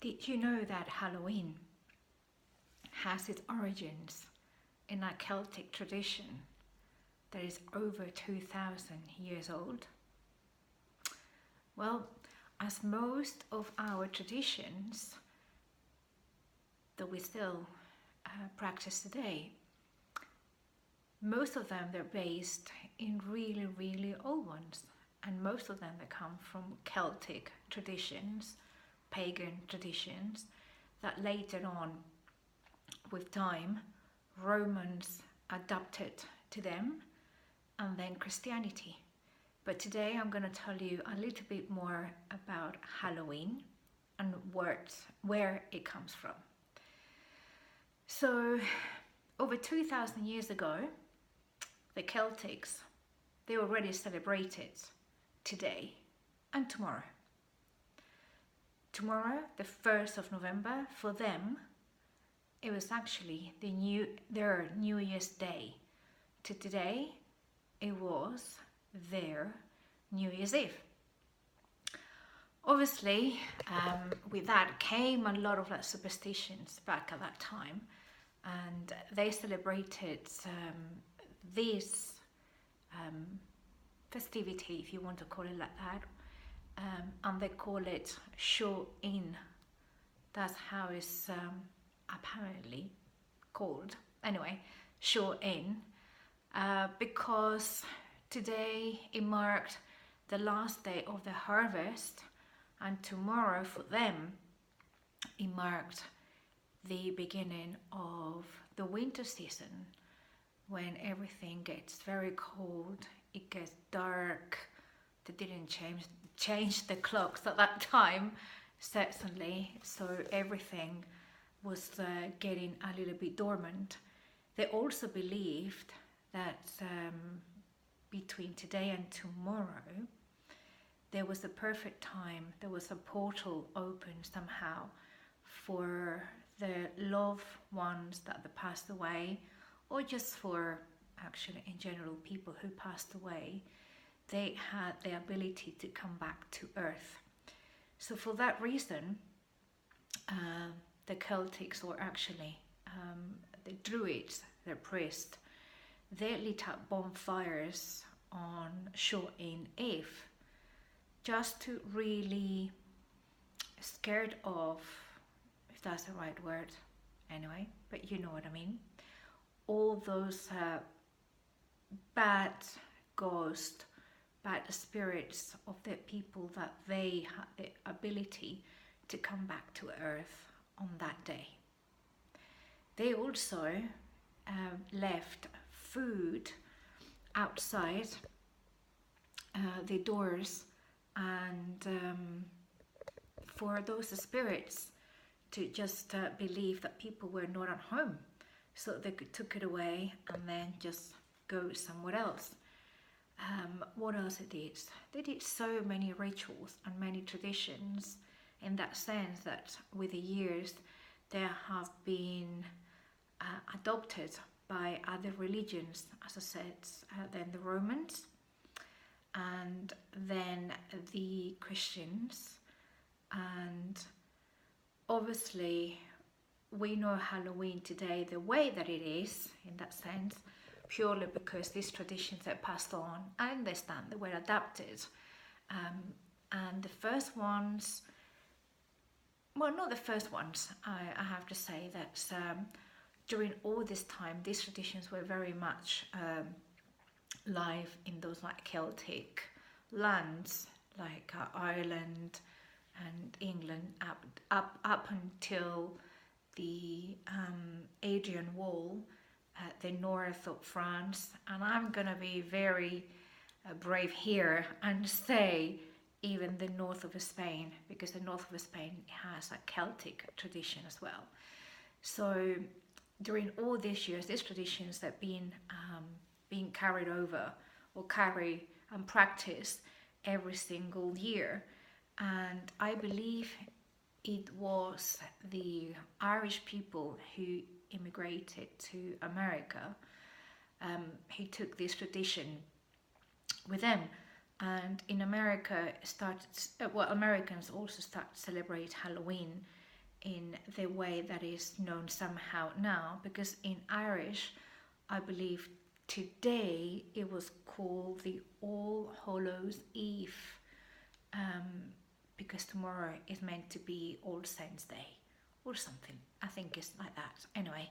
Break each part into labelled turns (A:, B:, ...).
A: Did you know that Halloween has its origins in a Celtic tradition that is over 2,000 years old? Well, as most of our traditions that we still practice today, most of them they're based in really old ones, and most of them they come from Celtic traditions, pagan traditions, that later on with time Romans adapted to them, and then Christianity. But today I'm going to tell you a little bit more about Halloween and where it comes from. So over 2,000 years ago, the Celtics, they already celebrated today and tomorrow. Tomorrow, the 1st of November, for them, it was actually their New Year's Day. To today, it was their New Year's Eve. Obviously, with that came a lot of superstitions back at that time, and they celebrated this festivity, if you want to call it like that, and they call it show-in. That's how it's apparently called. Anyway, show-in, because today it marked the last day of the harvest, and tomorrow for them it marked the beginning of the winter season, when everything gets very cold, it gets dark. They didn't change the clocks at that time, certainly, so everything was getting a little bit dormant. They also believed that between today and tomorrow there was a perfect time, there was a portal open somehow for the loved ones that passed away, or just for actually in general people who passed away. They had the ability to come back to earth. So for that reason, the Celtics, or actually the Druids, their priests, they lit up bonfires on Show-in Eve, just to really scared of, if that's the right word, anyway, but you know what I mean, all those bad ghosts, bad spirits of the people that they had the ability to come back to earth on that day. They also left food outside the doors, and for those spirits to just believe that people were not at home, so they took it away and then just go somewhere else. What else they did? They did so many rituals and many traditions, in that sense that with the years they have been adopted by other religions, as I said, then the Romans, and then the Christians. And obviously we know Halloween today the way that it is, in that sense, purely because these traditions are passed on. I understand they were adapted, and the first ones, well, not the first ones, I have to say that during all this time these traditions were very much live in those Celtic lands, like Ireland and England, up until the Adrian Wall, the north of France. And I'm gonna be very brave here and say even the north of Spain, because the north of Spain has a Celtic tradition as well. So during all these years, these traditions that being carried over, or carried and practiced every single year. And I believe it was the Irish people who immigrated to America, who took this tradition with them. And in America Americans also start to celebrate Halloween in the way that is known somehow now, because in Irish, I believe today it was called the All Hallows Eve, because tomorrow is meant to be All Saints Day or something. I think it's like that. Anyway,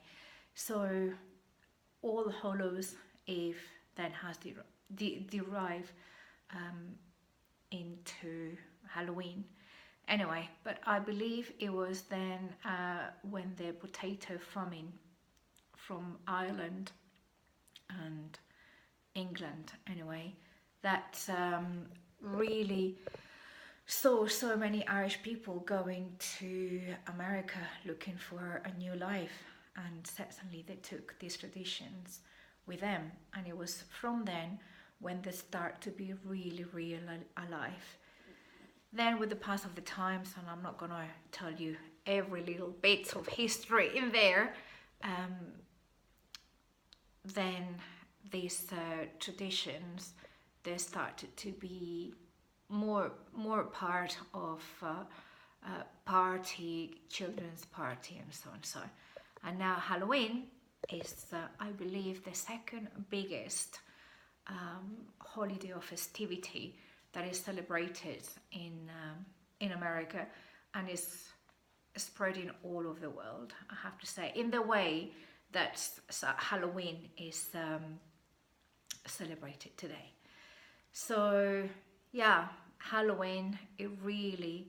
A: so All Hallows Eve then has derived into Halloween. Anyway, but I believe it was then when the potato famine from Ireland and England, anyway, that really saw so many Irish people going to America looking for a new life, and certainly they took these traditions with them, and it was from then when they start to be really, really alive. Then with the pass of the times, and I'm not going to tell you every little bit of history in there, then these traditions, they started to be more part of party, children's party, and so on. So, and now Halloween is, I believe, the second biggest holiday or festivity that is celebrated in America, and is spreading all over the world, I have to say, in the way that Halloween is celebrated today. So yeah, Halloween, it really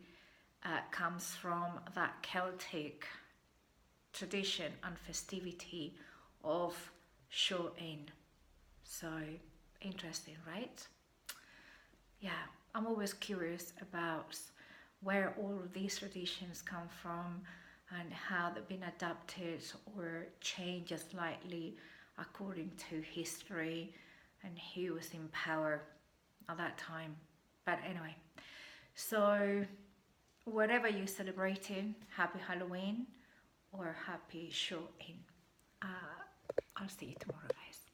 A: comes from that Celtic tradition and festivity of showing. So interesting, right? Yeah, I'm always curious about where all of these traditions come from and how they've been adapted or changed slightly according to history and who was in power at that time. But anyway, so whatever you're celebrating, happy Halloween or happy showing. I'll see you tomorrow, guys.